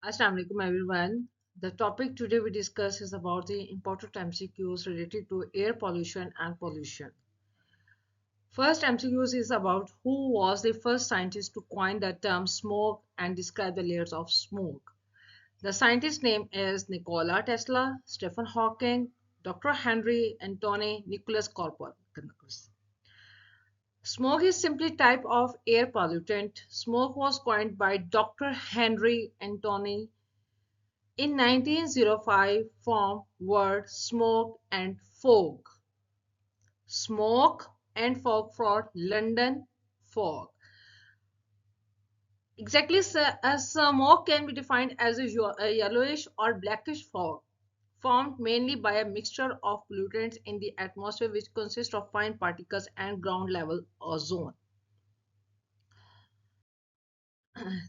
Assalamu alaikum everyone. The topic today we discuss is about the important MCQs related to air pollution and pollution. First MCQs is about who was the first scientist to coin the term smoke and describe the layers of smoke. The scientist name is Nikola Tesla, Stephen Hawking, Dr. Henry Anthony Nicholas Copernicus. Smoke is simply type of air pollutant. Smoke was coined by Dr. Henry Anthony in 1905 from word smoke and fog. Smoke and fog for London fog. Exactly, smoke can be defined as a yellowish or blackish fog formed mainly by a mixture of pollutants in the atmosphere which consist of fine particles and ground level ozone.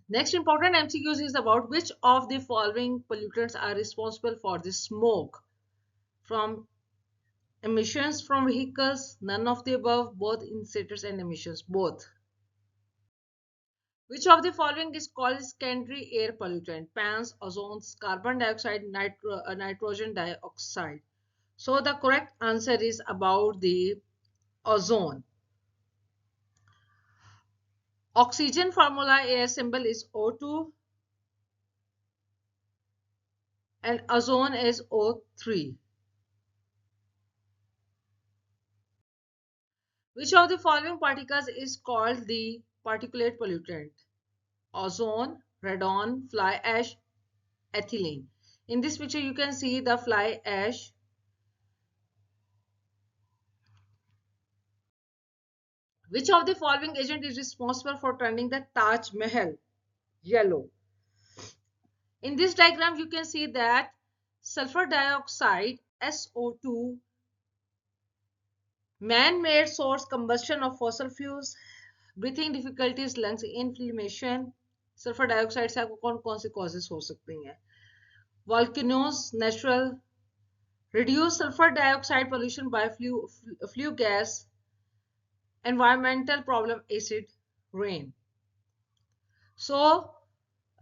Next important MCQs is about which of the following pollutants are responsible for the smoke from emissions from vehicles, none of the above, both incidents and emissions, both. Which of the following is called secondary air pollutant? PANs, ozones, carbon dioxide, nitrogen dioxide. So the correct answer is about the ozone. Oxygen formula air symbol is O2 and ozone is O3. Which of the following particles is called the particulate pollutant? Ozone, radon, fly ash, ethylene. In this picture, you can see the fly ash. Which of the following agent is responsible for turning the Taj Mahal yellow? In this diagram, you can see that sulfur dioxide, SO2, man-made source combustion of fossil fuels, breathing difficulties, lungs inflammation. Sulphur dioxide से आपको कौन कौन से causes हो सकती हैं? Volcanoes, natural. Reduce sulfur dioxide pollution by flue gas. Environmental problem, acid rain. So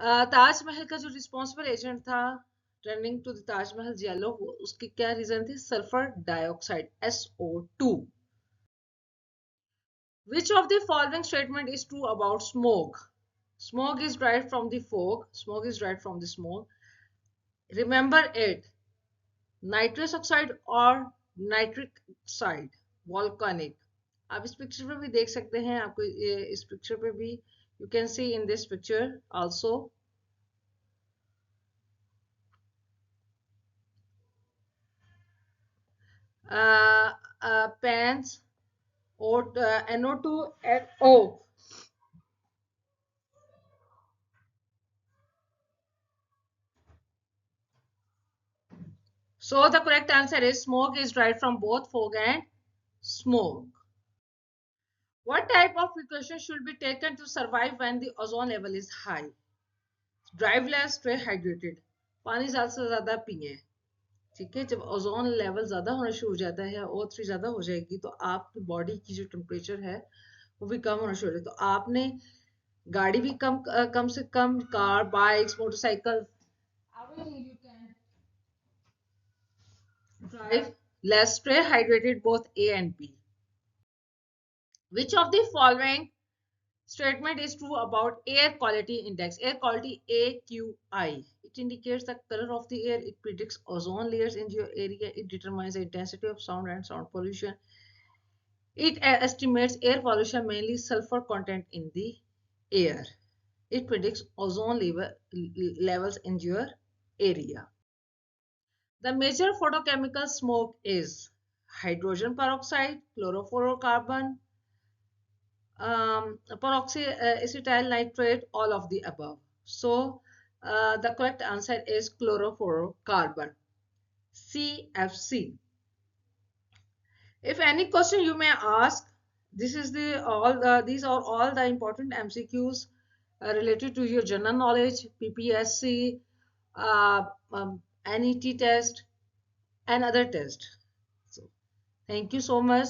Taj Mahal का जो रिस्पॉन्सिबल एजेंट था turning to the Taj Mahal yellow, उसकी क्या रीजन थी? Sulphur dioxide, SO2. Which of the following statement is true about smoke? Smoke is derived from the fog. Smoke is derived from the smoke. Remember it. Nitrous oxide or nitric oxide, volcanic. आप इस picture पे भी देख सकते हैं, आपको इस picture पे भी you can see in this picture also. Pans or NO2 and O. So the correct answer is smoke is derived from both fog and smoke. What type of precaution should be taken to survive when the ozone level is high? Drive less, stay hydrated. पानी ज़्यादा से ज़्यादा पिए. ठीक है, जब ozone level ज़्यादा होना शुरू हो जाता है, O3 ज़्यादा हो जाएगी, तो आपकी बॉडी की जो टेम्परेचर है वो भी कम होना शुरू हो जाएगा. तो आपने गाड़ी भी कम से कम, car, bikes, motorcycle, drive less, stay hydrated, both A and B. Which of the following statement is true about air quality index? Air quality AQI. It indicates the color of the air. It predicts ozone layers in your area. It determines the intensity of sound and sound pollution. It estimates air pollution, mainly sulfur content in the air. It predicts ozone levels in your area. The major photochemical smoke is hydrogen peroxide, chlorofluorocarbon, peroxyacetyl nitrate, all of the above. So the correct answer is chlorofluorocarbon, CFC. If any question you may ask, this is these are all the important MCQs related to your general knowledge, PPSC, NET test, and other tests. So thank you so much.